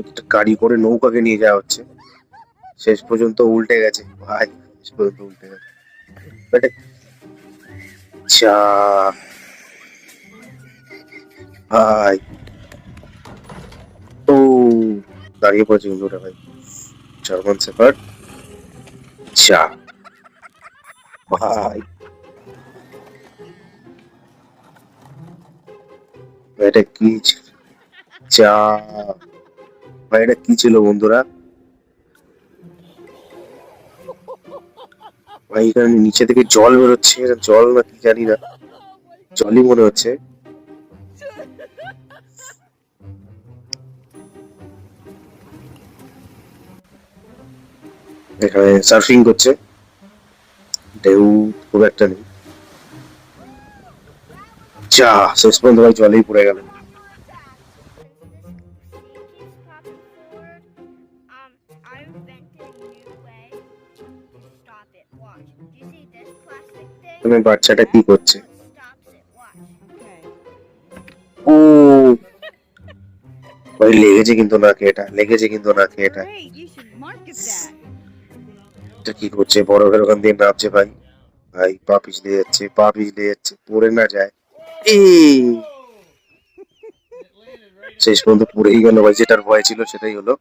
একটা গাড়ি করে নৌকাকে নিয়ে যাওয়া হচ্ছে, শেষ পর্যন্ত উল্টে গেছে ভাই, শেষ পর্যন্ত উল্টে গেছে। এটা চা ভাই, ও দাঁড়িয়ে পড়েছে কিন্তু ওটা ভাই, জার্মান শেফার্ড। চা ভাই, এটা কি চা ভাই, এটা কি ছিল বন্ধুরা? ভাই এখানে নিচে থেকে জল বেরোচ্ছে, এটা জল না কি জানি না, জলই মনে হচ্ছে। এখানে সার্ফিং করছে, ঢেউ খুব একটা নেই। চা শেষ পর্যন্ত ভাই জলেই পড়ে গেল। তুমি বাচ্চাটা কি করছে? ও ভাই লেগেছে কিন্তু নাকে, এটা লেগেছে কিন্তু নাকে, এটা এটা কি করছে? বরফের ওখান দিয়ে নামছে ভাই, ভাই পা পিছলে যাচ্ছে, পা পিছলে যাচ্ছে, পড়ে না যায়। এই শেষ পর্যন্ত পড়েই গেল ভাই, যেটার ভয় ছিল সেটাই হলো।